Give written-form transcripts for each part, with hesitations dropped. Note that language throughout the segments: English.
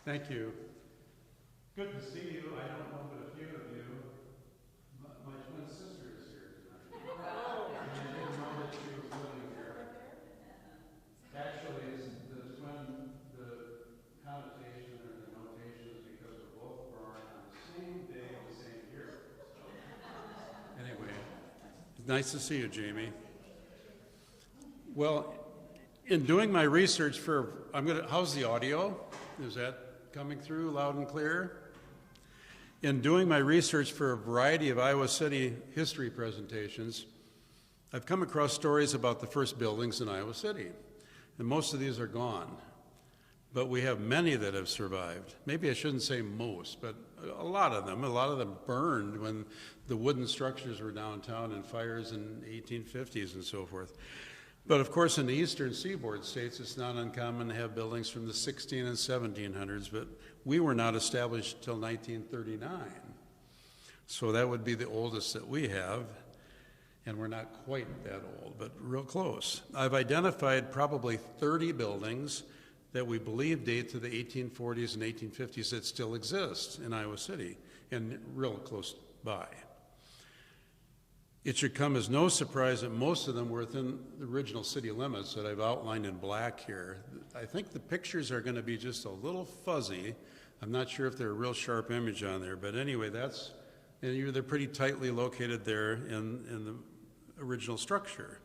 Thank you. Good to see you. I don't know but a few of you. My twin sister is here tonight. Oh. And I didn't know that she was living here. Actually, the connotation or the notation is because we're both born on the same day of the same year. So, anyway, nice to see you, Jamie. Well, in doing my research how's the audio? Is that coming through loud and clear? In doing my research for a variety of Iowa City history presentations, I've come across stories about the first buildings in Iowa City, and most of these are gone. But we have many that have survived. Maybe I shouldn't say most, but a lot of them burned when the wooden structures were downtown in fires in the 1850s and so forth. But of course, in the eastern seaboard states, it's not uncommon to have buildings from the 16 and 1700s, but we were not established until 1939. So that would be the oldest that we have, and we're not quite that old, but real close. I've identified probably 30 buildings that we believe date to the 1840s and 1850s that still exist in Iowa City and real close by. It should come as no surprise that most of them were within the original city limits that I've outlined in black here. I think the pictures are going to be just a little fuzzy. I'm not sure if they're a real sharp image on there, but anyway, they're pretty tightly located there in the original structure.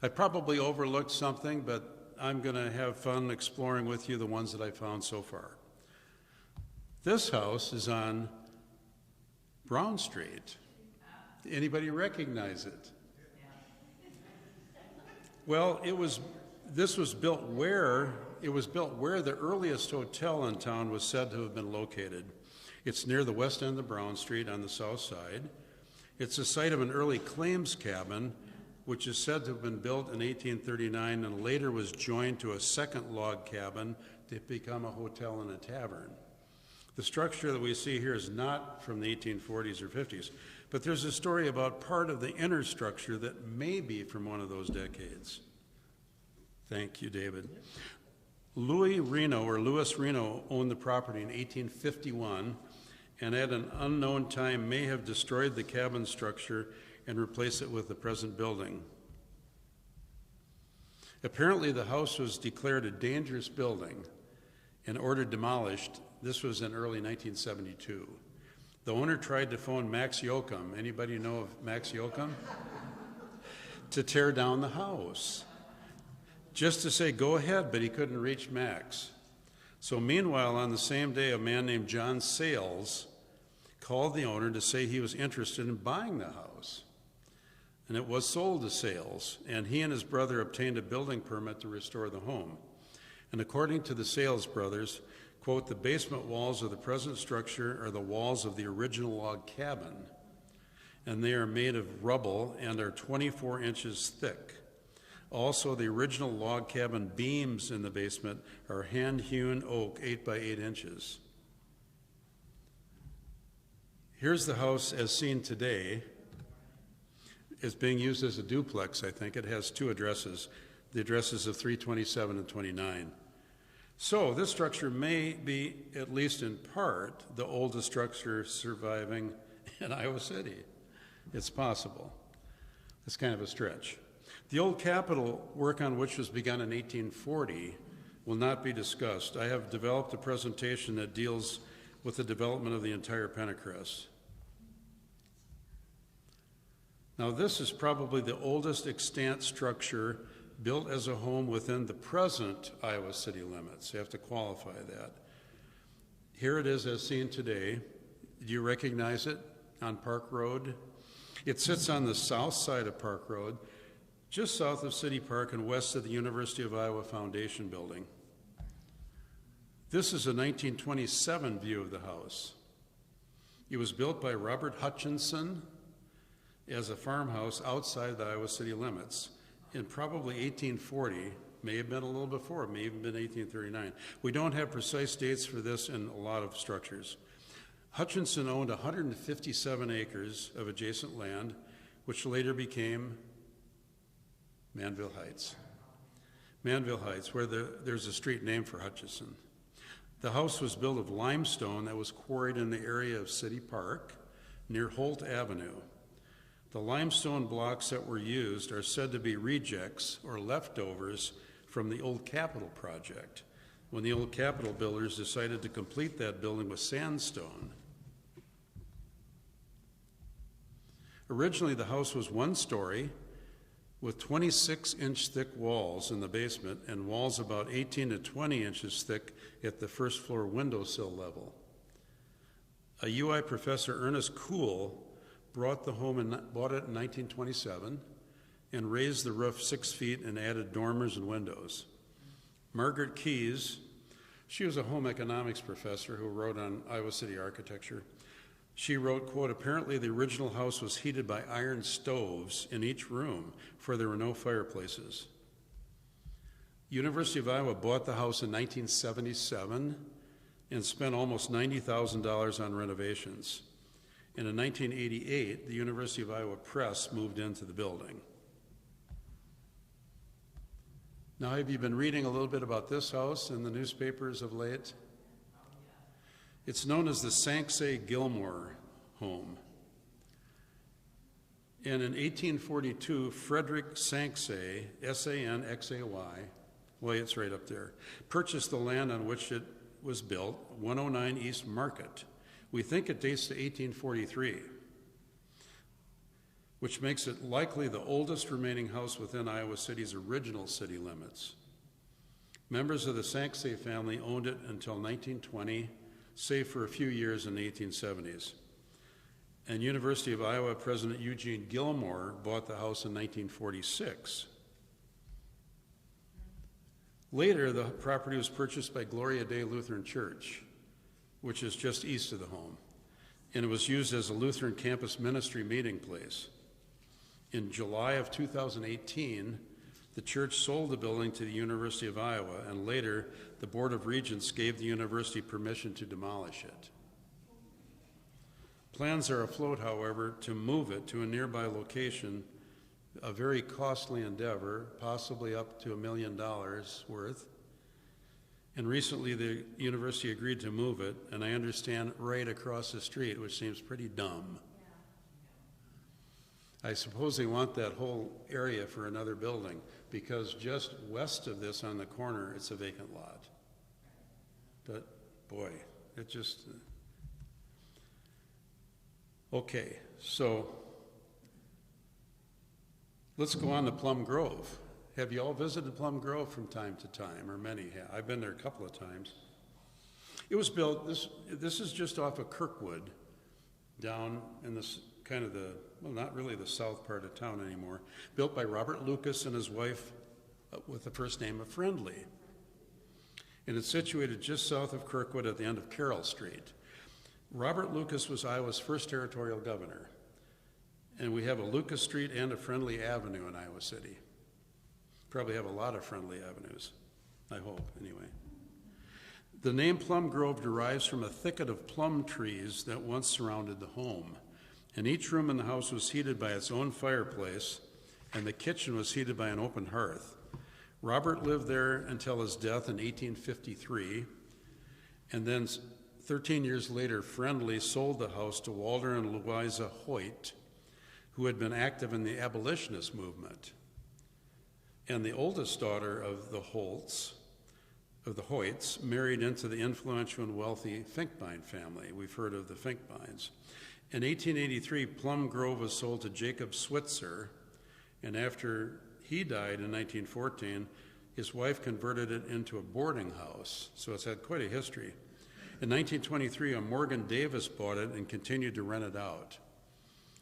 I probably overlooked something, but I'm going to have fun exploring with you the ones that I found so far. This house is on Brown Street. Anybody recognize it? Well, this was built where the earliest hotel in town was said to have been located. It's near the west end of Brown Street on the south side. It's the site of an early claims cabin, which is said to have been built in 1839 and later was joined to a second log cabin to become a hotel and a tavern. The structure that we see here is not from the 1840s or 50s. But there's a story about part of the inner structure that may be from one of those decades. Thank you, David. Louis Reno owned the property in 1851 and at an unknown time may have destroyed the cabin structure and replaced it with the present building. Apparently the house was declared a dangerous building and ordered demolished. This was in early 1972. The owner tried to phone Max Yoakum. Anybody know of Max Yoakum? To tear down the house. Just to say, go ahead, but he couldn't reach Max. So meanwhile, on the same day, a man named John Sales called the owner to say he was interested in buying the house. And it was sold to Sales, and he and his brother obtained a building permit to restore the home. And according to the Sales brothers, quote, the basement walls of the present structure are the walls of the original log cabin, and they are made of rubble and are 24 inches thick. Also, the original log cabin beams in the basement are hand-hewn oak, 8 by 8 inches. Here's the house as seen today. It's being used as a duplex, I think. It has two addresses, the addresses of 327 and 29. So this structure may be, at least in part, the oldest structure surviving in Iowa City. It's possible. It's kind of a stretch. The old Capitol, work on which was begun in 1840, will not be discussed. I have developed a presentation that deals with the development of the entire Pentecrest. Now this is probably the oldest extant structure built as a home within the present Iowa City limits. You have to qualify that. Here it is as seen today. Do you recognize it on Park Road? It sits on the south side of Park Road, just south of City Park and west of the University of Iowa Foundation building. This is a 1927 view of the house. It was built by Robert Hutchinson as a farmhouse outside the Iowa City limits in probably 1840, may have been a little before, may have been 1839. We don't have precise dates for this in a lot of structures. Hutchinson owned 157 acres of adjacent land, which later became Manville Heights. Manville Heights, where there's a street named for Hutchinson. The house was built of limestone that was quarried in the area of City Park near Holt Avenue. The limestone blocks that were used are said to be rejects or leftovers from the old Capitol project, when the old Capitol builders decided to complete that building with sandstone. Originally, the house was one story with 26-inch thick walls in the basement and walls about 18 to 20 inches thick at the first floor windowsill level. A UI professor, Ernest Kuhl, bought it in 1927 and raised the roof 6 feet and added dormers and windows. Margaret Keyes, she was a home economics professor who wrote on Iowa City architecture. She wrote, quote, apparently the original house was heated by iron stoves in each room, for there were no fireplaces. University of Iowa bought the house in 1977 and spent almost $90,000 on renovations. And in 1988, the University of Iowa Press moved into the building. Now, have you been reading a little bit about this house in the newspapers of late? It's known as the Sanxi Gilmore home. And in 1842, Frederick Sanxi, S-A-N-X-A-Y, well, it's right up there, purchased the land on which it was built, 109 East Market. We think it dates to 1843, which makes it likely the oldest remaining house within Iowa City's original city limits. Members of the Sanxi family owned it until 1920, save for a few years in the 1870s. And University of Iowa President Eugene Gilmore bought the house in 1946. Later, the property was purchased by Gloria Day Lutheran Church, which is just east of the home, and it was used as a Lutheran campus ministry meeting place. In July of 2018, the church sold the building to the University of Iowa, and later the Board of Regents gave the university permission to demolish it. Plans are afloat, however, to move it to a nearby location, a very costly endeavor, possibly up to $1 million worth. And recently the university agreed to move it, and I understand right across the street, which seems pretty dumb. I suppose they want that whole area for another building, because just west of this on the corner, it's a vacant lot. But boy, it just, okay, so let's go on to Plum Grove. Have you all visited Plum Grove from time to time, or many have? I've been there a couple of times. It was built, this is just off of Kirkwood, down in this kind of the, well, not really the south part of town anymore, built by Robert Lucas and his wife with the first name of Friendly. And it's situated just south of Kirkwood at the end of Carroll Street. Robert Lucas was Iowa's first territorial governor. And we have a Lucas Street and a Friendly Avenue in Iowa City. Probably have a lot of Friendly Avenues, I hope, anyway. The name Plum Grove derives from a thicket of plum trees that once surrounded the home. And each room in the house was heated by its own fireplace, and the kitchen was heated by an open hearth. Robert lived there until his death in 1853, and then 13 years later, Friendly sold the house to Walter and Louisa Hoyt, who had been active in the abolitionist movement. And the oldest daughter of the Hoyts, married into the influential and wealthy Finkbein family. We've heard of the Finkbeins. In 1883, Plum Grove was sold to Jacob Switzer, and after he died in 1914, his wife converted it into a boarding house, so it's had quite a history. In 1923, a Morgan Davis bought it and continued to rent it out.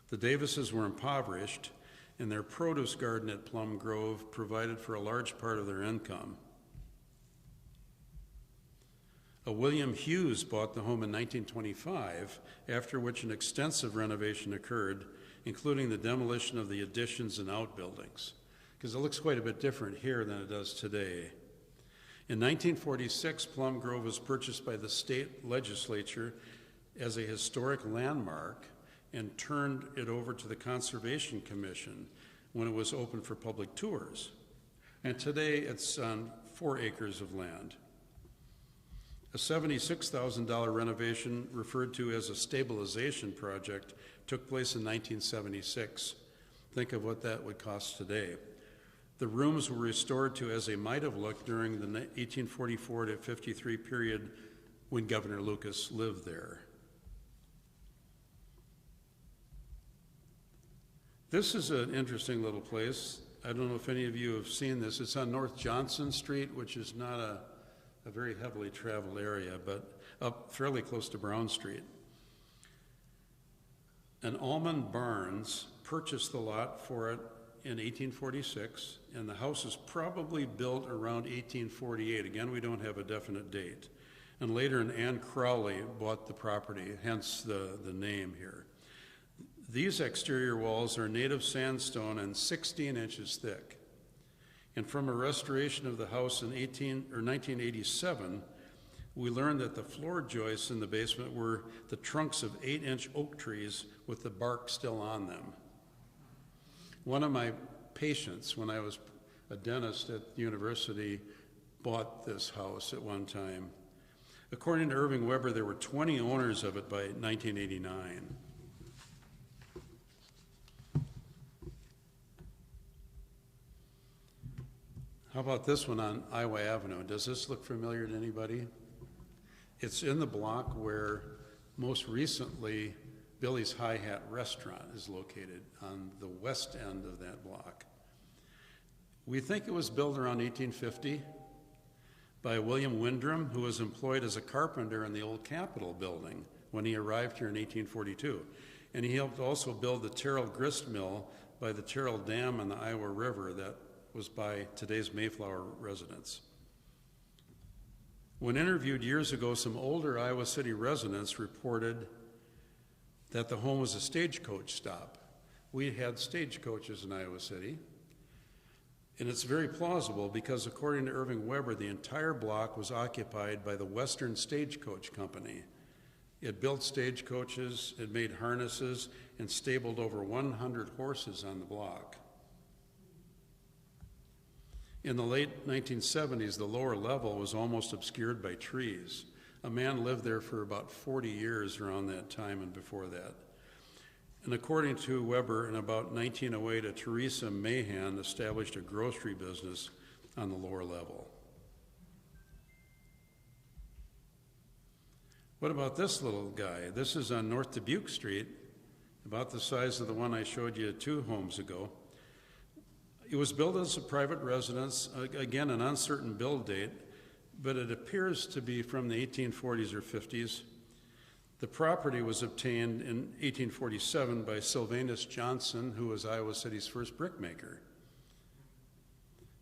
The Davises were impoverished, and their produce garden at Plum Grove provided for a large part of their income. A William Hughes bought the home in 1925, after which an extensive renovation occurred, including the demolition of the additions and outbuildings, because it looks quite a bit different here than it does today. In 1946, Plum Grove was purchased by the state legislature as a historic landmark and turned it over to the Conservation Commission when it was open for public tours. And today it's on 4 acres of land. A $76,000 renovation, referred to as a stabilization project, took place in 1976. Think of what that would cost today. The rooms were restored to as they might have looked during the 1844 to 53 period when Governor Lucas lived there. This is an interesting little place. I don't know if any of you have seen this. It's on North Johnson Street, which is not a very heavily traveled area, but up fairly close to Brown Street. An Almond Barnes purchased the lot for it in 1846, and the house is probably built around 1848. Again, we don't have a definite date. And later, an Ann Crowley bought the property, hence the name here. These exterior walls are native sandstone and 16 inches thick. And from a restoration of the house in 1987, we learned that the floor joists in the basement were the trunks of 8-inch oak trees with the bark still on them. One of my patients, when I was a dentist at the university, bought this house at one time. According to Irving Weber, there were 20 owners of it by 1989. How about this one on Iowa Avenue? Does this look familiar to anybody? It's in the block where most recently Billy's High Hat Restaurant is located, on the west end of that block. We think it was built around 1850 by William Windrum, who was employed as a carpenter in the old Capitol building when he arrived here in 1842. And he helped also build the Terrell Grist Mill by the Terrell Dam on the Iowa River that was by today's Mayflower residents. When interviewed years ago, some older Iowa City residents reported that the home was a stagecoach stop. We had stagecoaches in Iowa City, and it's very plausible because according to Irving Weber, the entire block was occupied by the Western Stagecoach Company. It built stagecoaches, it made harnesses, and stabled over 100 horses on the block. In the late 1970s, the lower level was almost obscured by trees. A man lived there for about 40 years around that time and before that. And according to Weber, in about 1908, a Teresa Mahan established a grocery business on the lower level. What about this little guy? This is on North Dubuque Street, about the size of the one I showed you 2 homes ago. It was built as a private residence, again, an uncertain build date, but it appears to be from the 1840s or 50s. The property was obtained in 1847 by Sylvanus Johnson, who was Iowa City's first brickmaker.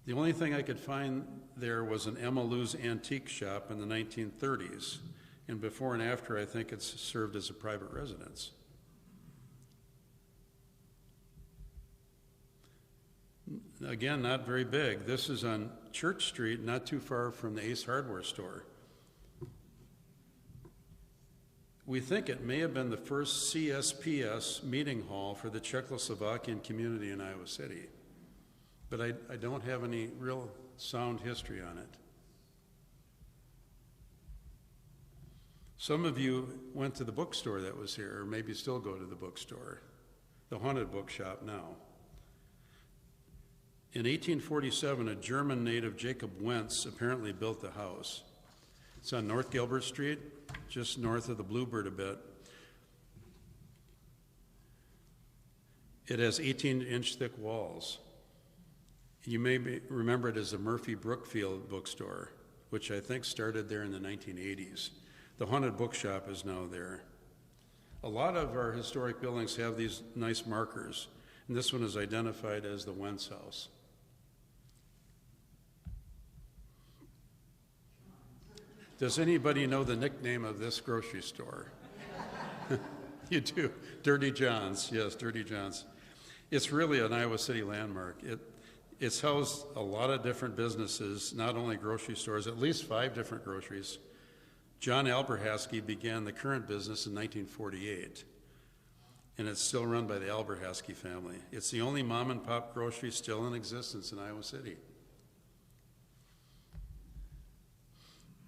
The only thing I could find there was an Emma Lou's antique shop in the 1930s, and before and after, I think it's served as a private residence. Again, not very big. This is on Church Street, not too far from the Ace Hardware store. We think it may have been the first CSPS meeting hall for the Czechoslovakian community in Iowa City, but I don't have any real sound history on it. Some of you went to the bookstore that was here, or maybe still go to the bookstore, the haunted bookshop now. In 1847, a German native, Jacob Wentz, apparently built the house. It's on North Gilbert Street, just north of the Bluebird a bit. It has 18-inch thick walls. You may remember it as the Murphy Brookfield bookstore, which I think started there in the 1980s. The haunted bookshop is now there. A lot of our historic buildings have these nice markers, and this one is identified as the Wence House. Does anybody know the nickname of this grocery store? You do. Dirty John's. Yes, Dirty John's. It's really an Iowa City landmark. It's housed a lot of different businesses, not only grocery stores, at least 5 different groceries. John Alberhasky began the current business in 1948, and it's still run by the Alberhasky family. It's the only mom and pop grocery still in existence in Iowa City.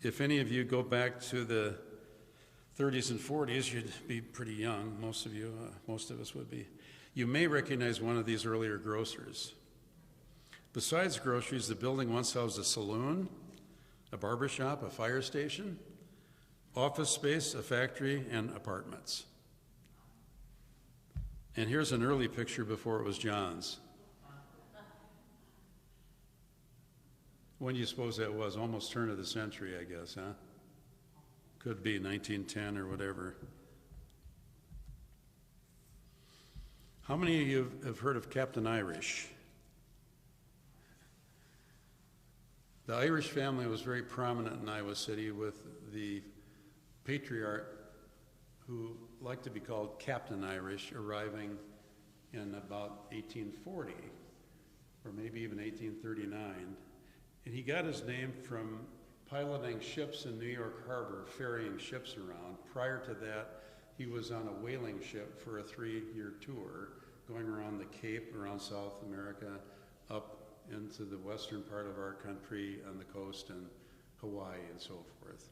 If any of you go back to the 30s and 40s, you'd be pretty young, most of you, most of us would be. You may recognize one of these earlier grocers. Besides groceries, the building once housed a saloon, a barber shop, a fire station, office space, a factory, and apartments. And here's an early picture before it was John's. When do you suppose that was? Almost turn of the century, I guess, huh? Could be 1910 or whatever. How many of you have heard of Captain Irish? The Irish family was very prominent in Iowa City, with the patriarch, who liked to be called Captain Irish, arriving in about 1840, or maybe even 1839. And he got his name from piloting ships in New York Harbor, ferrying ships around. Prior to that, he was on a whaling ship for a 3-year tour, going around the Cape, around South America, up into the western part of our country, on the coast, and Hawaii, and so forth.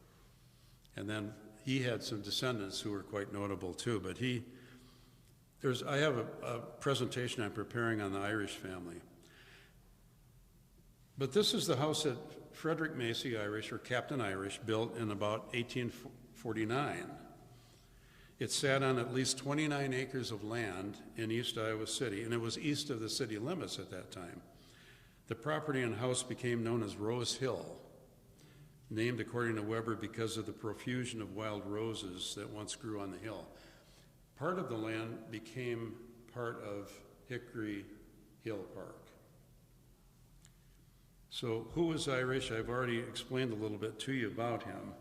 And then he had some descendants who were quite notable too, but I have a presentation I'm preparing on the Irish family. But this is the house that Frederick Macy Irish, or Captain Irish, built in about 1849. It sat on at least 29 acres of land in East Iowa City, and it was east of the city limits at that time. The property and house became known as Rose Hill, named according to Weber because of the profusion of wild roses that once grew on the hill. Part of the land became part of Hickory Hill Park. So who was Irish? I've already explained a little bit to you about him.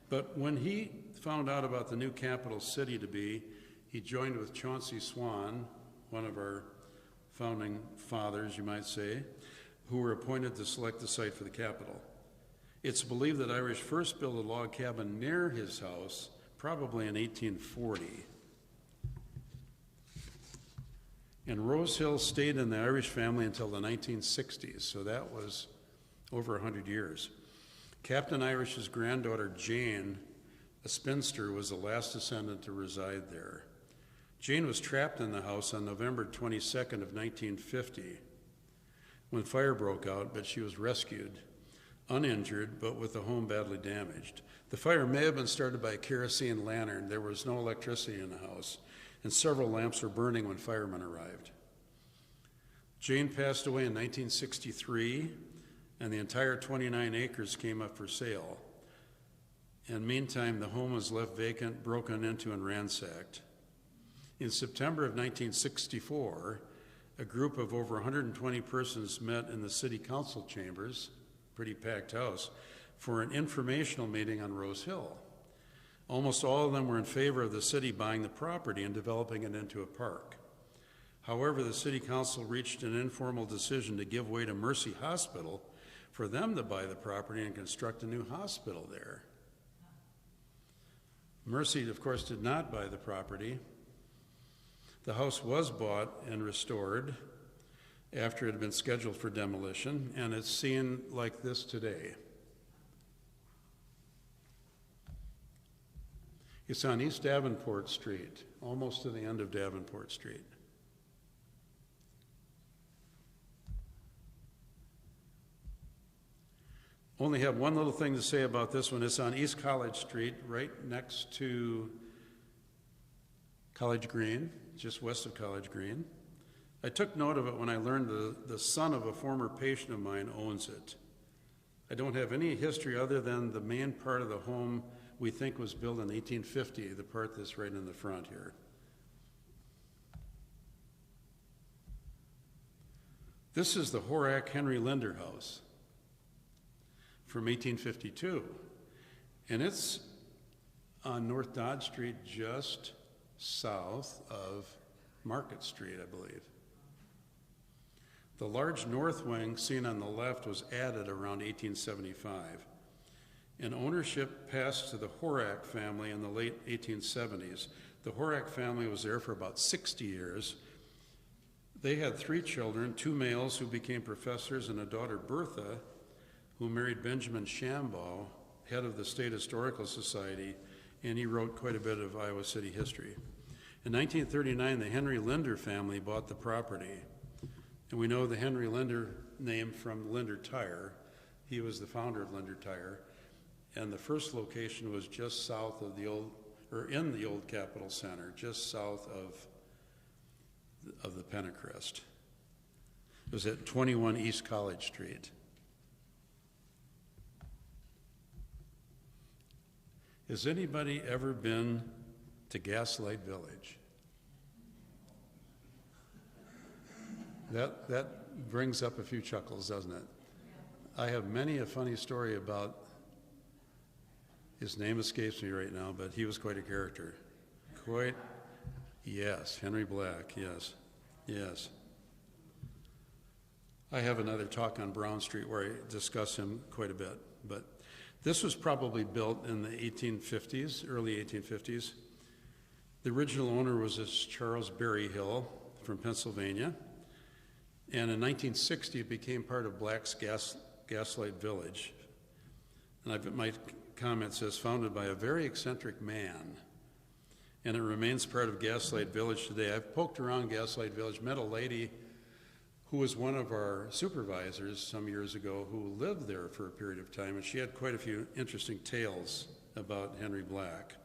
But when he found out about the new capital city to be, he joined with Chauncey Swan, one of our founding fathers, you might say, who were appointed to select the site for the capital. It's believed that Irish first built a log cabin near his house, probably in 1840. And Rose Hill stayed in the Irish family until the 1960s, so that was over 100 years. Captain Irish's granddaughter Jane, a spinster, was the last descendant to reside there. Jane was trapped in the house on November 22nd of 1950 when fire broke out, but she was rescued, uninjured, but with the home badly damaged. The fire may have been started by a kerosene lantern. There was no electricity in the house, and several lamps were burning when firemen arrived. Jane passed away in 1963, and the entire 29 acres came up for sale. And meantime, the home was left vacant, broken into, and ransacked. In September of 1964, a group of over 120 persons met in the city council chambers, pretty packed house, for an informational meeting on Rose Hill. Almost all of them were in favor of the city buying the property and developing it into a park. However, the city council reached an informal decision to give way to Mercy Hospital for them to buy the property and construct a new hospital there. Mercy, of course, did not buy the property. The house was bought and restored after it had been scheduled for demolition, and it's seen like this today. It's on East Davenport Street, almost to the end of Davenport Street. Only have one little thing to say about this one. It's on East College Street, right next to College Green, just west of College Green. I took note of it when I learned the son of a former patient of mine owns it. I don't have any history other than the main part of the home we think was built in 1850, the part that's right in the front here. This is the Horak Henry Linder House from 1852, and it's on North Dodge Street, just south of Market Street, I believe. The large north wing seen on the left was added around 1875, and ownership passed to the Horak family in the late 1870s. The Horak family was there for about 60 years. They had 3 children, 2 males who became professors, and a daughter, Bertha, who married Benjamin Shambaugh, head of the State Historical Society, and he wrote quite a bit of Iowa City history. In 1939, the Henry Linder family bought the property. And we know the Henry Linder name from Linder Tire. He was the founder of Linder Tire. And the first location was just south of the old, or in the old Capitol Center, just south of the Pentecrest. It was at 21 East College Street. Has anybody ever been to Gaslight Village? That brings up a few chuckles, doesn't it? I have many a funny story about, his name escapes me right now, but he was quite a character. Yes, Henry Black, yes, yes. I have another talk on Brown Street where I discuss him quite a bit, but this was probably built in the 1850s, early 1850s. The original owner was this Charles Berryhill from Pennsylvania. And in 1960, it became part of Black's Gaslight Village. And my comment says, founded by a very eccentric man. And it remains part of Gaslight Village today. I've poked around Gaslight Village, met a lady who was one of our supervisors some years ago who lived there for a period of time, and she had quite a few interesting tales about Henry Black.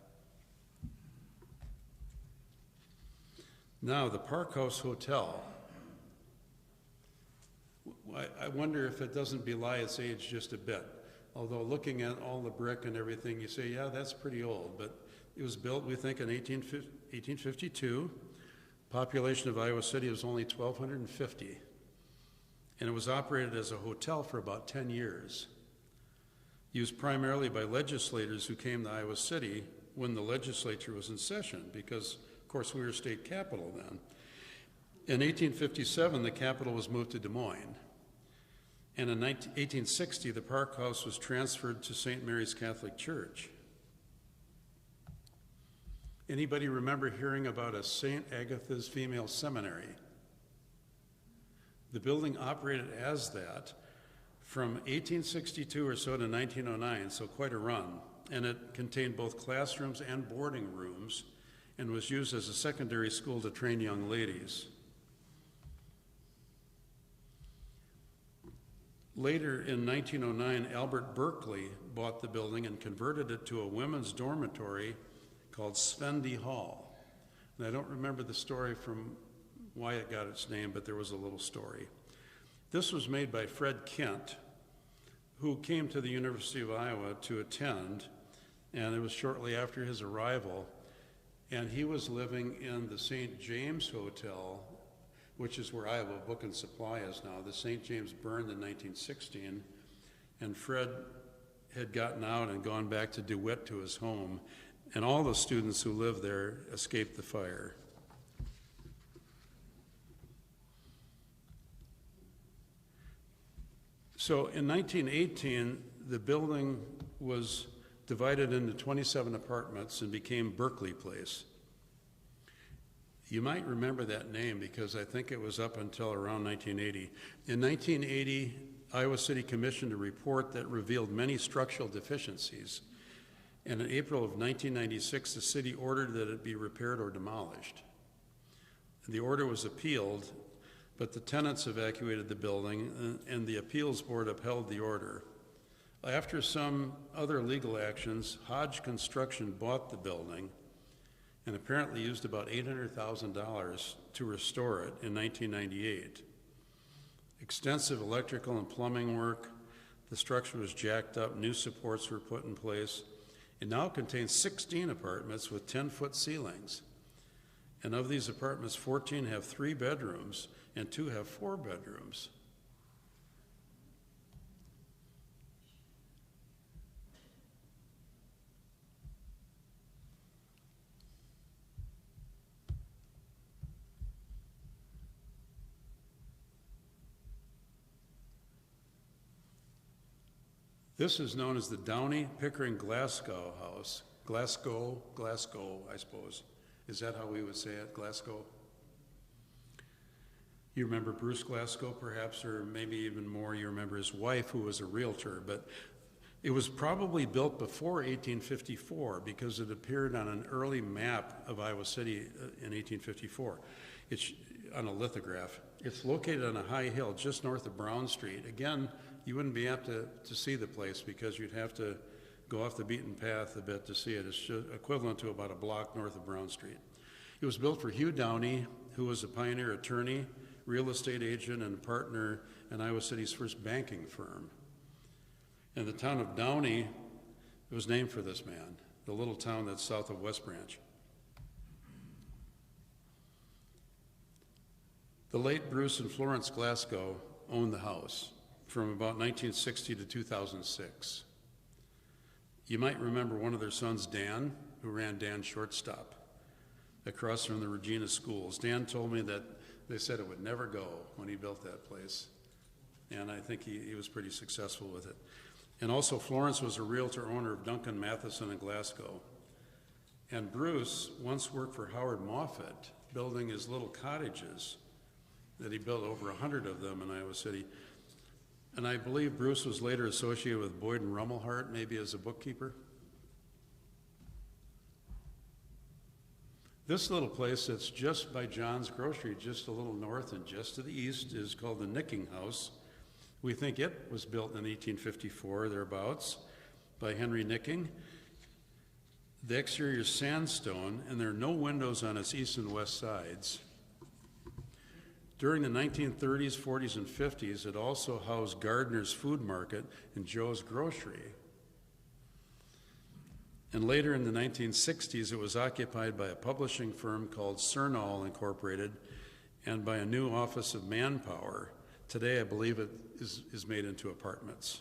Now, the Park House Hotel. I wonder if it doesn't belie its age just a bit. Although looking at all the brick and everything, you say, yeah, that's pretty old. But it was built, we think, in 1852. Population of Iowa City was only 1,250. And it was operated as a hotel for about 10 years. Used primarily by legislators who came to Iowa City when the legislature was in session, because, of course, we were state capital then. In 1857, the capital was moved to Des Moines. And in 1860, the Park House was transferred to St. Mary's Catholic Church. Anybody remember hearing about a St. Agatha's Female Seminary? The building operated as that from 1862 or so to 1909, so quite a run. And it contained both classrooms and boarding rooms and was used as a secondary school to train young ladies. Later in 1909, Albert Berkeley bought the building and converted it to a women's dormitory called Svendy Hall. And I don't remember the story from why it got its name, but there was a little story. This was made by Fred Kent, who came to the University of Iowa to attend, and it was shortly after his arrival, and he was living in the St. James Hotel, which is where Iowa Book and Supply is now. The St. James burned in 1916, and Fred had gotten out and gone back to DeWitt to his home, and all the students who lived there escaped the fire. So in 1918, the building was divided into 27 apartments and became Berkeley Place. You might remember that name because I think it was up until around 1980. In 1980, Iowa City commissioned a report that revealed many structural deficiencies. And in April of 1996, the city ordered that it be repaired or demolished. The order was appealed, but the tenants evacuated the building and the appeals board upheld the order. After some other legal actions, Hodge Construction bought the building and apparently used about $800,000 to restore it in 1998. Extensive electrical and plumbing work, the structure was jacked up, new supports were put in place. It now contains 16 apartments with 10-foot ceilings. And of these apartments, 14 have 3 bedrooms and 2 have 4 bedrooms. This is known as the Downy Pickering Glasgow House. Glasgow, I suppose. Is that how we would say it, Glasgow? You remember Bruce Glasgow, perhaps, or maybe even more, you remember his wife, who was a realtor. But It was probably built before 1854 because it appeared on an early map of Iowa City in 1854. It's on a lithograph. It's located on a high hill just north of Brown Street. Again, you wouldn't be apt to see the place because you'd have to go off the beaten path a bit to see it. It's equivalent to about a block north of Brown Street. It was built for Hugh Downy, who was a pioneer attorney, real estate agent, and partner in Iowa City's first banking firm. And the town of Downy was named for this man, the little town that's south of West Branch. The late Bruce and Florence Glasgow owned the house from about 1960 to 2006. You might remember one of their sons, Dan, who ran Dan's Shortstop across from the Regina schools. Dan told me that they said it would never go when he built that place. And I think he was pretty successful with it. And also Florence was a realtor owner of Duncan Matheson in Glasgow. And Bruce once worked for Howard Moffett, building his little cottages that he built, over 100 of them in Iowa City. And I believe Bruce was later associated with Boyd and Rummelhart, maybe as a bookkeeper. This little place that's just by John's Grocery, just a little north and just to the east, is called the Nicking House. We think it was built in 1854, thereabouts, by Henry Nicking. The exterior is sandstone, and there are no windows on its east and west sides. During the 1930s, 40s, and 50s, it also housed Gardner's Food Market and Joe's Grocery. And later in the 1960s, it was occupied by a publishing firm called Cernall Incorporated and by a new office of manpower. Today, I believe it is made into apartments.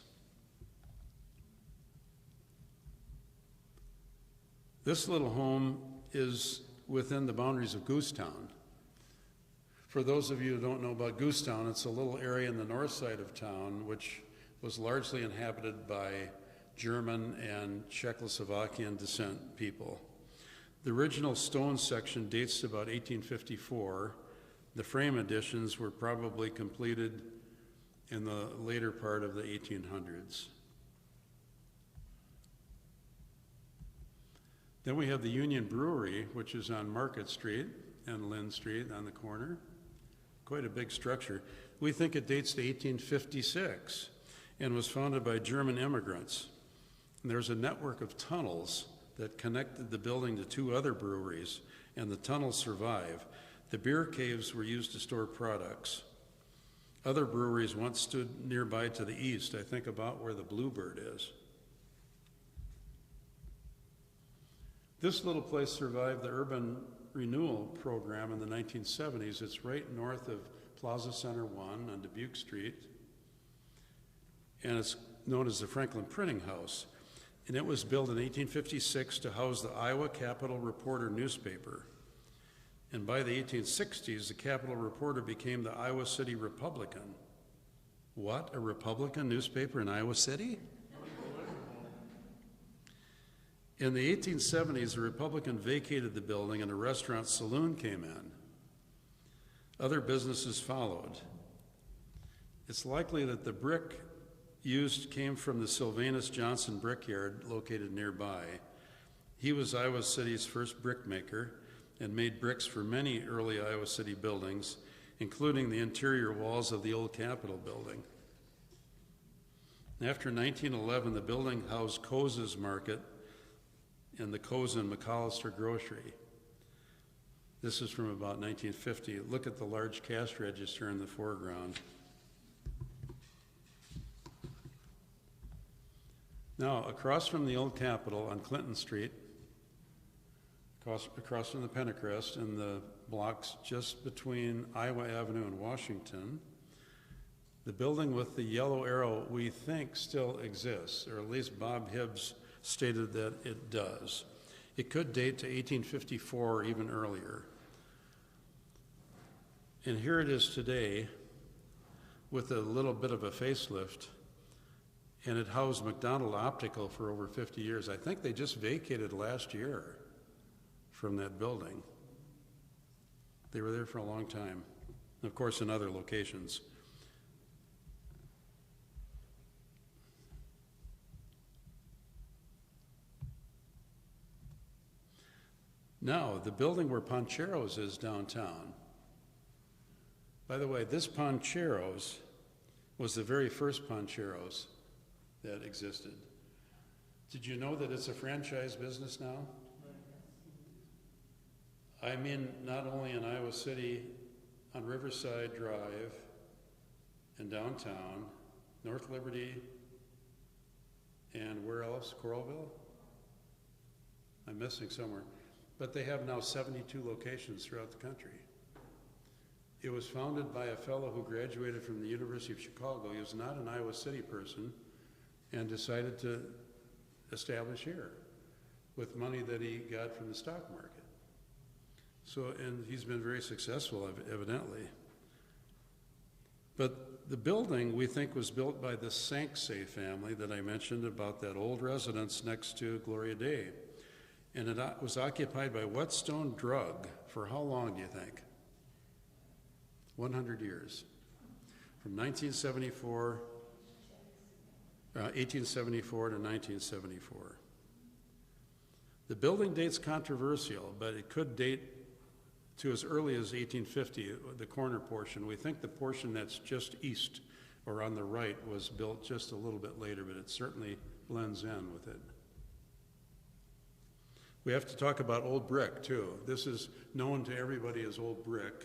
This little home is within the boundaries of Goosetown. For those of you who don't know about Goosetown, it's a little area in the north side of town which was largely inhabited by German and Czechoslovakian descent people. The original stone section dates to about 1854. The frame additions were probably completed in the later part of the 1800s. Then we have the Union Brewery, which is on Market Street and Lynn Street on the corner. Quite a big structure. We think it dates to 1856 and was founded by German immigrants. And there's a network of tunnels that connected the building to two other breweries, and the tunnels survive. The beer caves were used to store products. Other breweries once stood nearby to the east, I think about where the Bluebird is. This little place survived the urban renewal program in the 1970s. It's right north of Plaza Center 1 on Dubuque Street, and it's known as the Franklin Printing House. And it was built in 1856 to house the Iowa Capitol Reporter newspaper. And by the 1860s, the Capitol Reporter became the Iowa City Republican. What, a Republican newspaper in Iowa City? In the 1870s, the Republican vacated the building and a restaurant saloon came in. Other businesses followed. It's likely that the brick used came from the Sylvanus Johnson brickyard located nearby. He was Iowa City's first brick maker and made bricks for many early Iowa City buildings, including the interior walls of the old Capitol building. After 1911, the building housed Coza's Market and the Koza and McAllister Grocery. This is from about 1950. Look at the large cash register in the foreground. Now, across from the old Capitol on Clinton Street, across from the Pentecrest, in the blocks just between Iowa Avenue and Washington, the building with the yellow arrow we think still exists, or at least Bob Hibbs stated that it does. It could date to 1854 or even earlier. And here it is today with a little bit of a facelift, and it housed McDonald Optical for over 50 years. I think they just vacated last year from that building. They were there for a long time, of course in other locations. Now, the building where Ponchero's is downtown. By the way, this Ponchero's was the very first Ponchero's that existed. Did you know that it's a franchise business now? I mean, not only in Iowa City, on Riverside Drive, and downtown, North Liberty, and where else? Coralville? I'm missing somewhere. But they have now 72 locations throughout the country. It was founded by a fellow who graduated from the University of Chicago. He was not an Iowa City person and decided to establish here with money that he got from the stock market. So, and he's been very successful, evidently. But the building, we think, was built by the Sanxi family that I mentioned about that old residence next to Gloria Day. And it was occupied by Whetstone Drug for how long, do you think? 100 years. From 1874 to 1974. The building date's controversial, but it could date to as early as 1850, the corner portion. We think the portion that's just east or on the right was built just a little bit later, but it certainly blends in with it. We have to talk about Old Brick, too. This is known to everybody as Old Brick,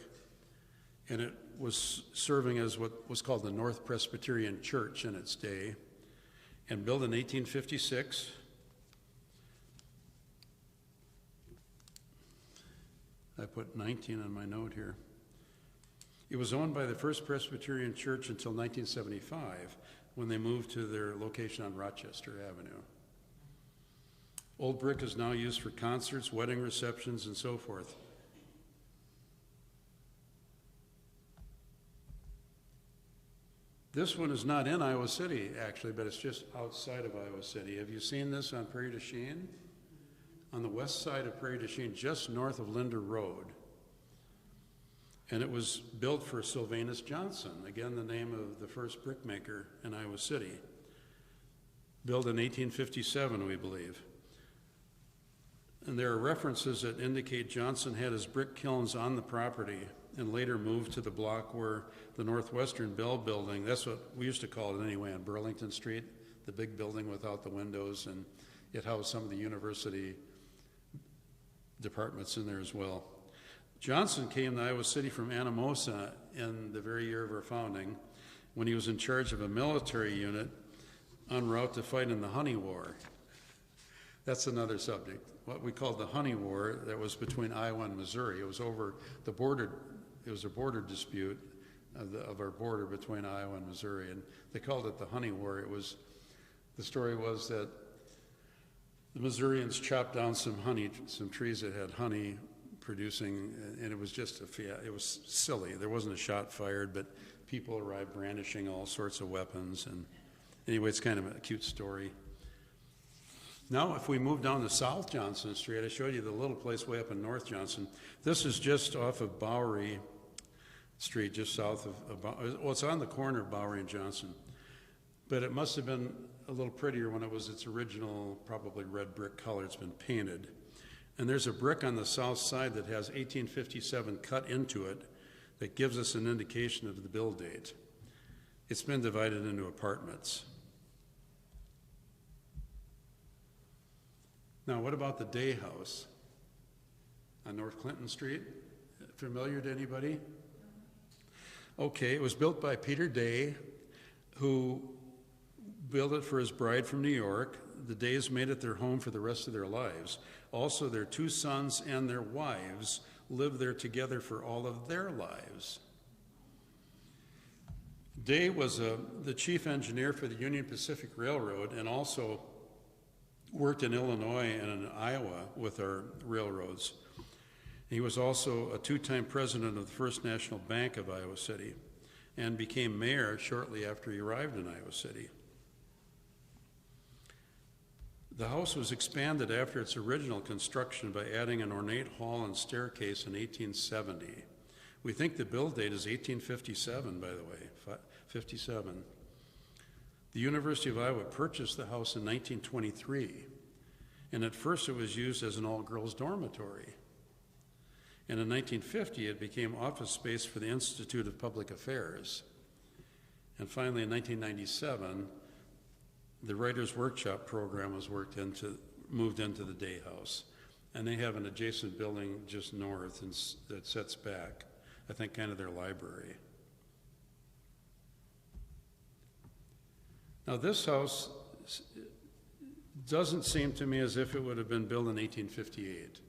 and it was serving as what was called the North Presbyterian Church in its day, and built in 1856. I put 19 on my note here. It was owned by the First Presbyterian Church until 1975, when they moved to their location on Rochester Avenue. Old Brick is now used for concerts, wedding receptions, and so forth. This one is not in Iowa City, actually, but it's just outside of Iowa City. Have you seen this on Prairie du Chien? On the west side of Prairie du Chien, just north of Linder Road. And it was built for Sylvanus Johnson, again the name of the first brickmaker in Iowa City. Built in 1857, we believe. And there are references that indicate Johnson had his brick kilns on the property and later moved to the block where the Northwestern Bell Building, that's what we used to call it anyway, on Burlington Street, the big building without the windows, and it housed some of the university departments in there as well. Johnson came to Iowa City from Anamosa in the very year of our founding when he was in charge of a military unit en route to fight in the Honey War. That's another subject. What we called the Honey War, that was between Iowa and Missouri. It was over the border, it was a border dispute of our border between Iowa and Missouri, and they called it the Honey War. It was, the story was that the Missourians chopped down some trees that had honey producing, and it was just it was silly. There wasn't a shot fired, but people arrived brandishing all sorts of weapons, and anyway, it's kind of a cute story. Now, if we move down to South Johnson Street, I showed you the little place way up in North Johnson. This is just off of Bowery Street, just south of well, it's on the corner of Bowery and Johnson. But it must have been a little prettier when it was its original, probably red brick color. It's been painted. And there's a brick on the south side that has 1857 cut into it that gives us an indication of the build date. It's been divided into apartments. Now, what about the Day House on North Clinton Street? Familiar to anybody? Okay, it was built by Peter Day, who built it for his bride from New York. The Days made it their home for the rest of their lives. Also, their two sons and their wives lived there together for all of their lives. Day was the chief engineer for the Union Pacific Railroad and also worked in Illinois and in Iowa with our railroads. He was also a two-time president of the First National Bank of Iowa City and became mayor shortly after he arrived in Iowa City. The house was expanded after its original construction by adding an ornate hall and staircase in 1870. We think the build date is 1857, by the way, 57. The University of Iowa purchased the house in 1923, and at first it was used as an all-girls dormitory. And in 1950, it became office space for the Institute of Public Affairs. And finally, in 1997, the Writers' Workshop program was moved into the Day House. And they have an adjacent building just north that sets back, I think, kind of their library. Now, this house doesn't seem to me as if it would have been built in 1858.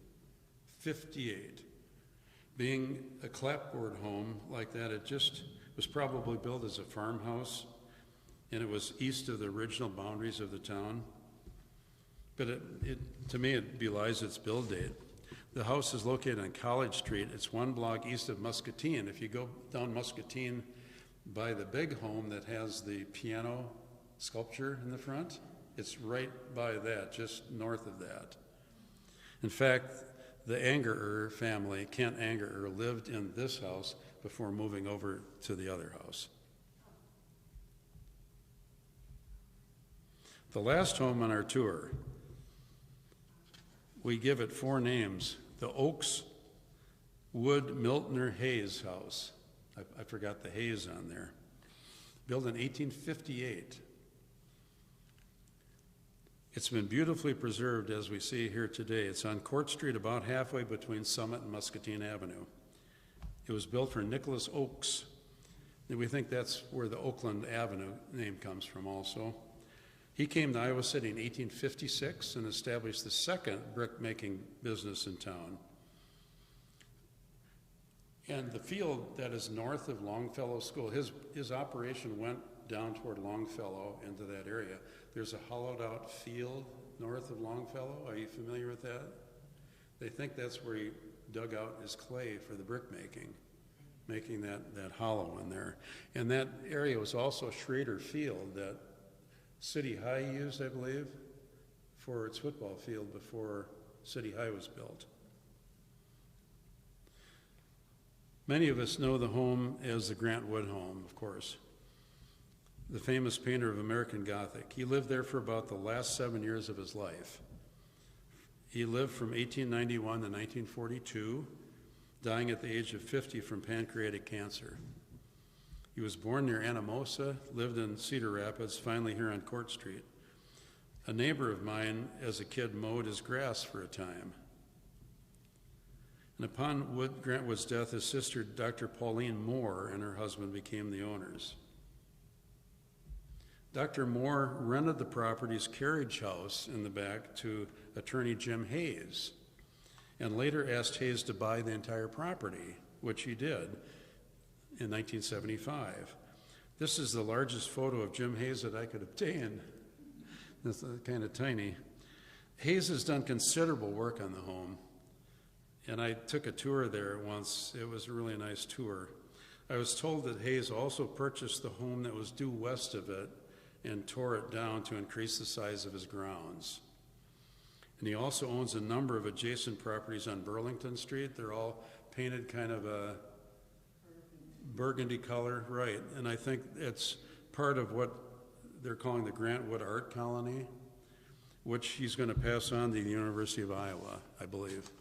58. Being a clapboard home like that, it just was probably built as a farmhouse, and it was east of the original boundaries of the town. But to me, it belies its build date. The house is located on College Street. It's one block east of Muscatine. If you go down Muscatine by the big home that has the piano sculpture in the front, it's right by that, just north of that. In fact, the Angerer family, Kent Angerer, lived in this house before moving over to the other house. The last home on our tour, we give it 4 names: the Oaks Wood Miltner Hayes House. I forgot the Hayes on there. Built in 1858. It's been beautifully preserved, as we see here today. It's on Court Street, about halfway between Summit and Muscatine Avenue. It was built for Nicholas Oakes, and we think that's where the Oakland Avenue name comes from also. He came to Iowa City in 1856 and established the second brick-making business in town. And the field that is north of Longfellow School, his operation went down toward Longfellow into that area. There's a hollowed-out field north of Longfellow. Are you familiar with that? They think that's where he dug out his clay for the brick making that hollow in there. And that area was also Schrader Field that City High used, I believe, for its football field before City High was built. Many of us know the home as the Grant Wood home, of course, the famous painter of American Gothic. He lived there for about the last 7 years of his life. He lived from 1891 to 1942, dying at the age of 50 from pancreatic cancer. He was born near Anamosa, lived in Cedar Rapids, finally here on Court Street. A neighbor of mine, as a kid, mowed his grass for a time. And upon Grant Wood's death, his sister, Dr. Pauline Moore, and her husband became the owners. Dr. Moore rented the property's carriage house in the back to attorney Jim Hayes, and later asked Hayes to buy the entire property, which he did in 1975. This is the largest photo of Jim Hayes that I could obtain. It's kind of tiny. Hayes has done considerable work on the home, and I took a tour there once. It was a really nice tour. I was told that Hayes also purchased the home that was due west of it and tore it down to increase the size of his grounds. And he also owns a number of adjacent properties on Burlington Street. They're all painted kind of a burgundy color, right? And I think it's part of what they're calling the Grant Wood Art Colony, which he's going to pass on to the University of Iowa, I believe.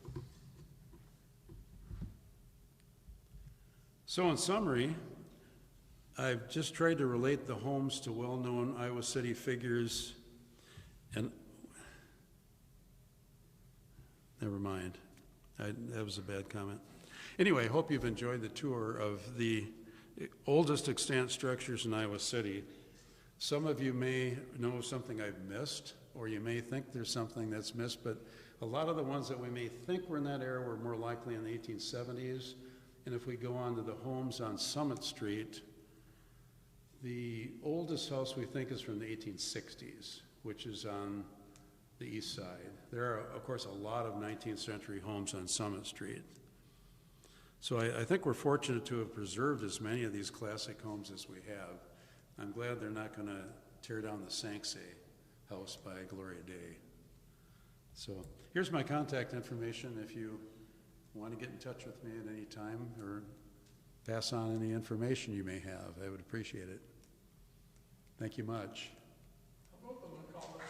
So in summary, I've just tried to relate the homes to well-known Iowa City figures, and never mind, that was a bad comment. Anyway, I hope you've enjoyed the tour of the oldest extant structures in Iowa City. Some of you may know something I've missed, or you may think there's something that's missed, but a lot of the ones that we may think were in that era were more likely in the 1870s. And if we go on to the homes on Summit Street, the oldest house we think is from the 1860s, which is on the east side. There are, of course, a lot of 19th century homes on Summit Street. So I think we're fortunate to have preserved as many of these classic homes as we have. I'm glad they're not going to tear down the Sanxi house by Gloria Day. So here's my contact information if you want to get in touch with me at any time or pass on any information you may have. I would appreciate it. Thank you much. How about the McCullough? Are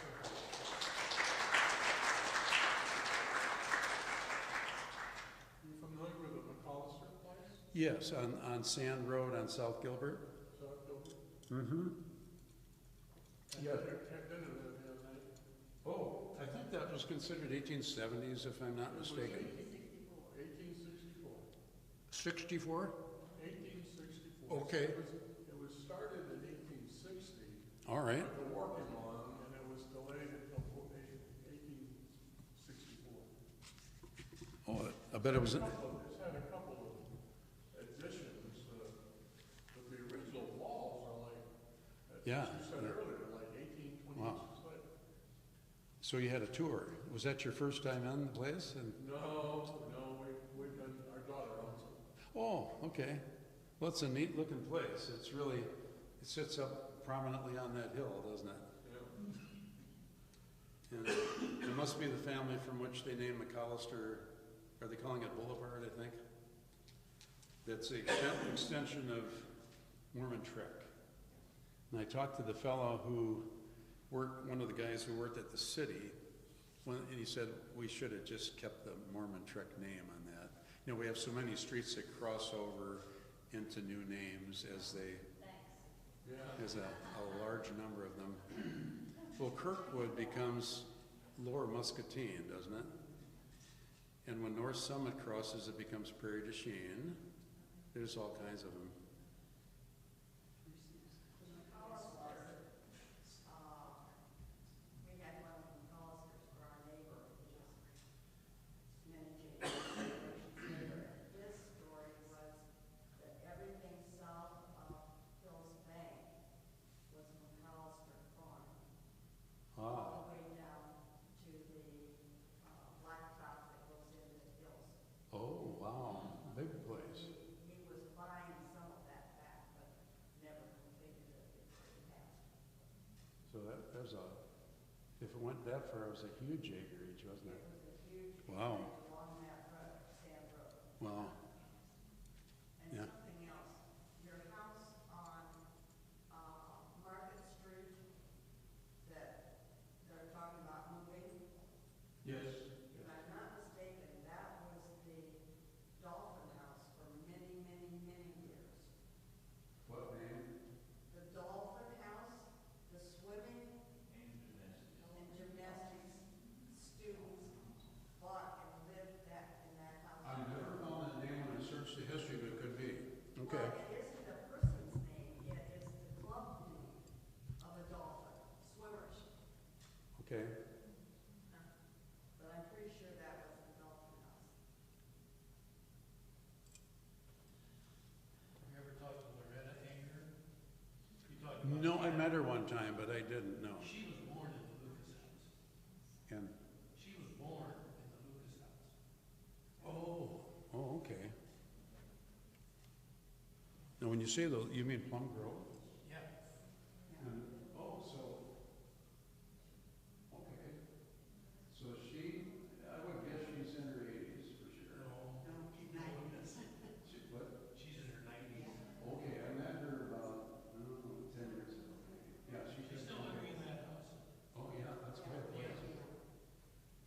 you familiar with Yes, on Sand Road on South Gilbert. South Gilbert? Mm-hmm. Yeah. Had dinner there the other night. Oh, I think that was considered 1870s, if I'm not It was mistaken. 1864. 64? 1864. Okay. It was started in 1860. All right. But the war came along, and it was delayed until 1864. Oh, I bet it was. It's had a couple of additions, but the original walls are like, Yeah. as you said earlier, like 18, 20 Wow. inches thick. So you had a tour. Was that your first time in the place? And No, we've been, our daughter owns it. oh, okay. Well, it's a neat looking place. It's really, it sits up prominently on that hill, doesn't it? Yeah. And it must be the family from which they named McAllister. Are they calling it Boulevard, I think? That's the extension of Mormon Trek. And I talked to the fellow who worked, one of the guys who worked at the city, and he said we should have just kept the Mormon Trek name on that. You know, we have so many streets that cross over into new names as they, there's a large number of them. Well, Kirkwood becomes Lower Muscatine, doesn't it? And when North Summit crosses, it becomes Prairie du Chien. There's all kinds of them. We had one of the McAllisters for our neighbor, which is many generations later. And his story was that everything south of Hills Bank was McAllister Farm, all the way down to the blacktop that goes into the hills. Oh, wow, big place. He was buying some of that back, but never completed it before he passed. So there's a, if it went that far, it was a huge acreage, wasn't It it? was a huge Wow. acreage along that road, Sand Road. Wow. And Yeah. something else, your house on Market Street that they're talking about moving, Yes. if I'm not mistaken, that was the Dolphin House for many, many, many years. What name? The Dolphin House, the swimming and gymnastics students bought and lived in that house. I never found that name when I searched the history, but it could be. Okay. Well, it isn't a person's name, it is the club name of the Dolphin Swimmers. Okay. But I'm pretty sure that was the Dolphin House. Have you ever talked to Loretta Anger? You talked about. No, I met her one time, but I didn't know. She was born in the Lucas House. And, She was born in the Lucas House. oh, okay. Now, when you say those, you mean Plum Grove? Yeah. And, oh, so, okay. So she, I would guess she's in her 80s for sure. No, keep going. She, what? She's in her 90s. Okay, I met her about, I don't know, 10 years ago. Yeah, She's still living in that house. Oh, yeah, that's good. Yeah.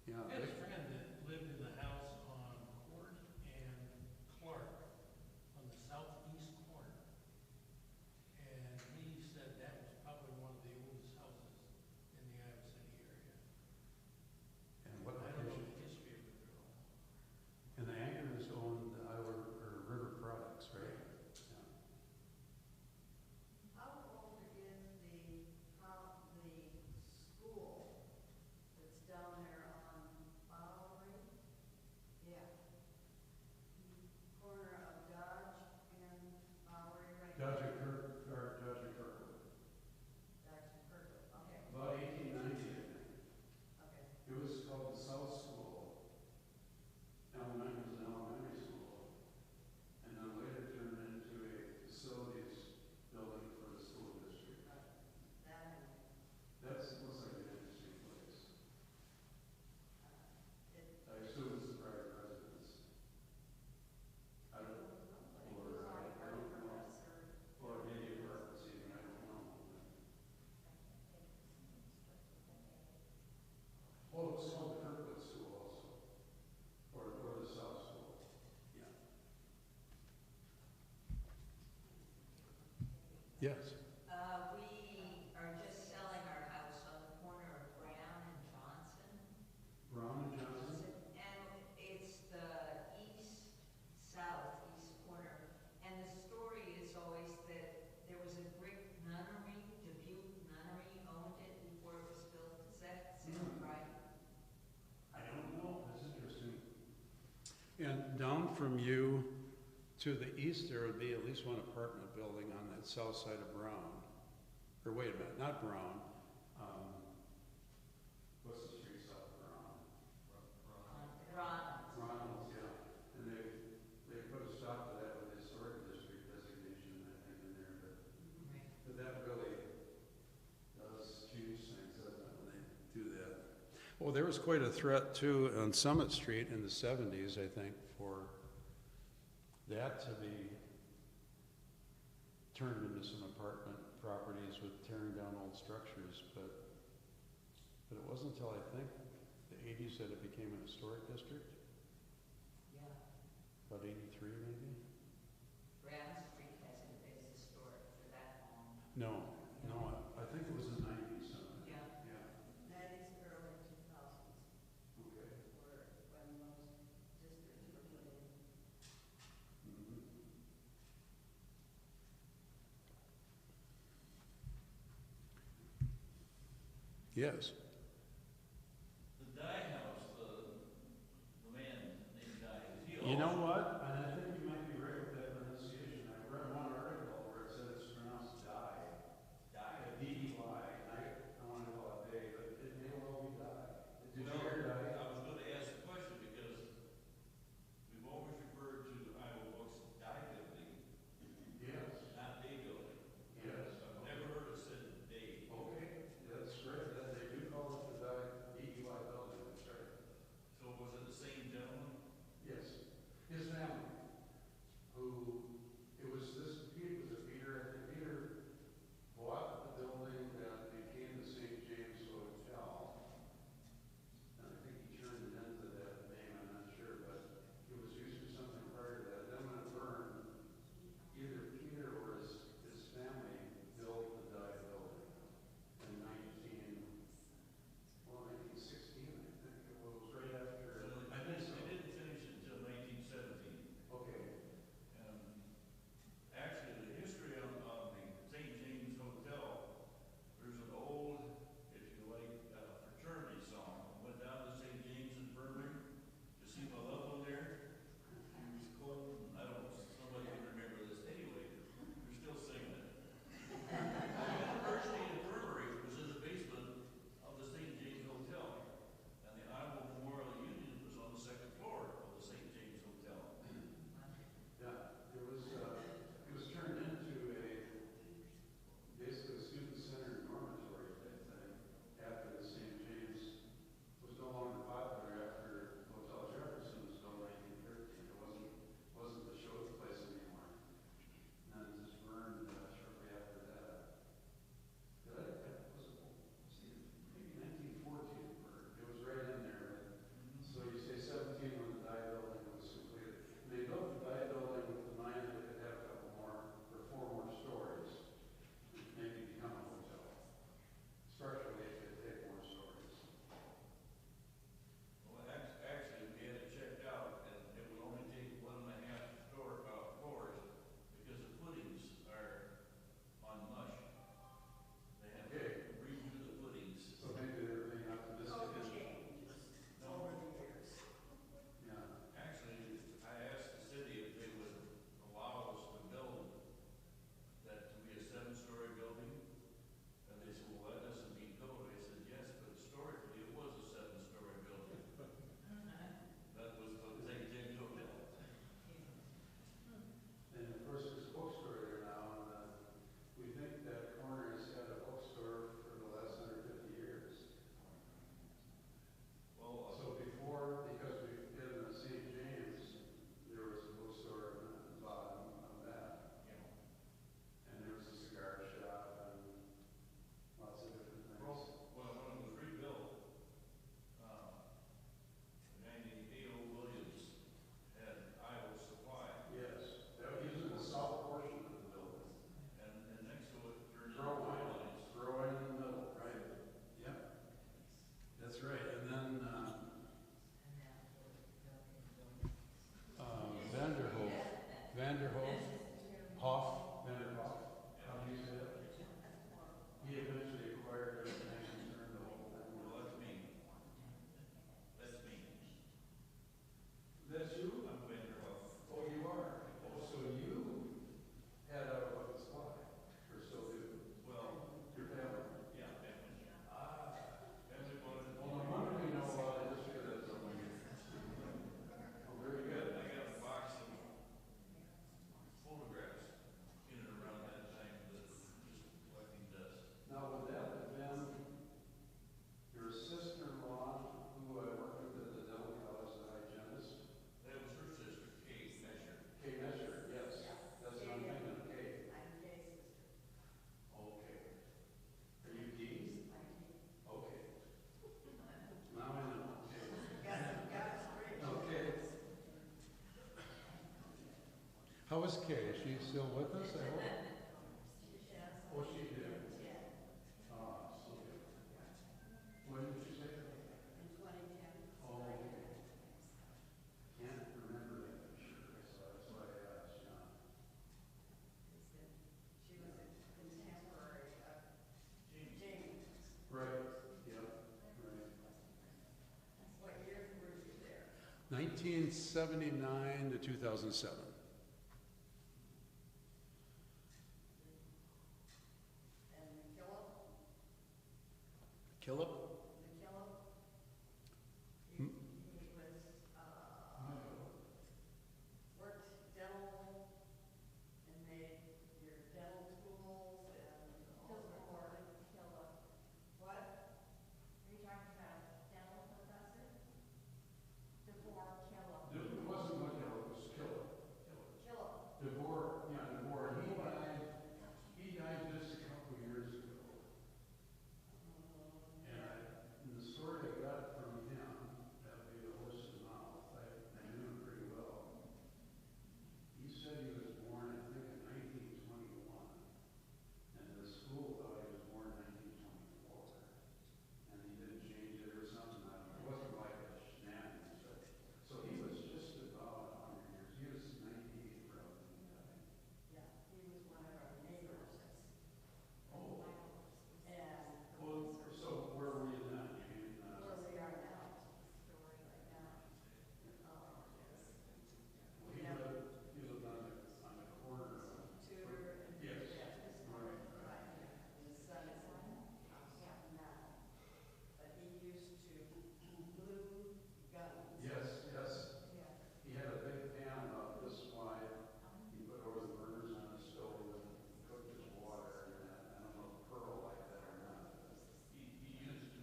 Yeah, I had a they- friend that lived in the house on Court and Clark on the southeast corner. And Yes. We are just selling our house on the corner of Brown and Johnson. Brown and Johnson? And it's the southeast corner. And the story is always that there was a brick nunnery, Dubuque Nunnery owned it before it was built. Does that sound right? I don't know, that's interesting. And down from you to the east, there would be at least one apartment building on that south side of Brown. Or wait a minute, not Brown. What's the street south of Brown? Ron. Ronald's, yeah. And they put a stop to that with the historic district designation, I think, in there. But that really does change things, doesn't it, when they do that. Well, there was quite a threat too on Summit Street in the 70s, I think, for that to be turned into some apartment properties with tearing down old structures, but it wasn't until I think the 80s that it became an historic district. Yeah. About 83 maybe? Brown Street hasn't been historic for that long. No, I think it was the 90s something. Yeah. Yeah. That is early 2000s, Okay. where, when most districts were put in. Mhm. Yes. The Dye House, the man named Dye, is he You know also- what? And I think you might be right with that pronunciation. I read one article where it said it's pronounced die. Dye. D-E-Y. And I want to call it day, but it may well be die. Did you Well, hear die? I was going to ask a question because we've always referred to Iowa Books Dye Building, Yes. not Day Building. Yes. I've never heard it said Day. Okay, that's great. That they do call Miss Kay? Is she still with us, I hope? Oh, she did. Ah, okay. When did she say that? In 2010. Oh, okay. Can't remember that for sure, so that's why I asked, yeah. She was a contemporary of Jamie. Right, yep, right. What years were you there? 1979 to 2007. And McKillop? Killip? McKillop? He Hmm. he was, worked dental and made your dental tools and all sorts of. Killop. What? Are you talking about dental professor? DeVore Killop. It wasn't McKillip, it was Killip. Killop. DeVore, yeah, DeVore, he died just a couple years ago. And the story I got from him, that would be the horse's mouth, I knew him pretty well. He said he was born, I think, in 1921, and the school thought he was born in 1924. And he didn't change it or something, I don't know, it wasn't like a shenanigans, but, so he was just about 100 years, he was 98 probably when he died. Yeah, he was one of our neighbors. Oh. And Well, so where were you then? You mean, where we are now, story right now. well, he lived on the corner of. Tudor and. Yes. Right. And his son is now. But he used to glue guns. Yes, yes. Yeah. He had a big pan about this wide. He put over the burners on the stove and cooked his water. And I don't know if Pearl liked that or not. He used to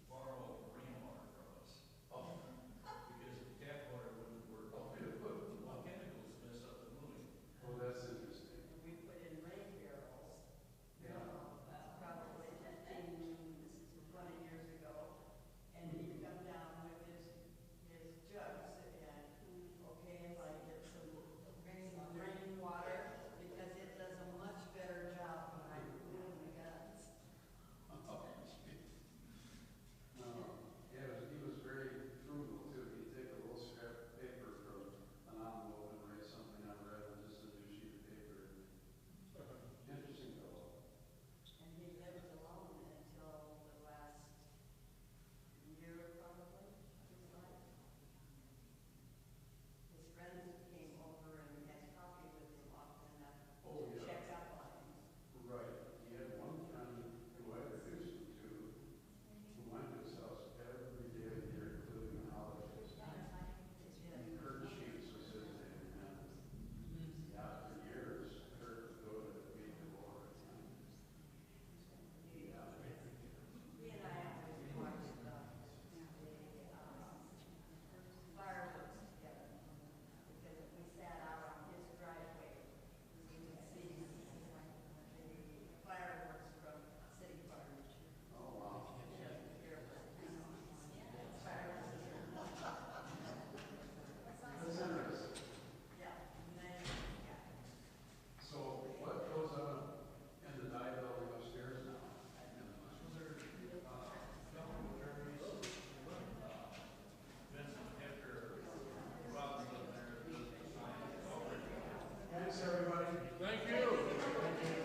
borrow rainwater from us. Oh. Because tap water wouldn't work. Oh, it would. Well, chemicals mess up the moving. Oh, that's interesting. And we put in rain barrels. Yeah. Probably 15, 20 years ago. And he'd come down with his jugs and, okay, if I get some rainwater, because it does a much better job when I'm gluing the guns. Yeah, he was very frugal too. He'd take a little scrap of paper from an envelope and write something on it with just a new sheet of paper. Interesting fellow. And he lived alone until the last year, probably, of his life. His friends came over and had coffee with him often Oh, to yeah. check up on him. Right. He had one friend who I introduced him to, who went to his house every day of the year, including the holidays. And Kurt Sheets was his name, and yeah, for years, Kurt would go to meet him all the time. Yeah. He and I always watched the fireworks together, because if we sat out on his driveway, we could see the fireworks from City Farm. Oh, wow. That's interesting. Yeah, and then, So what goes on in the dive building upstairs now? Thanks, everybody. Thank you.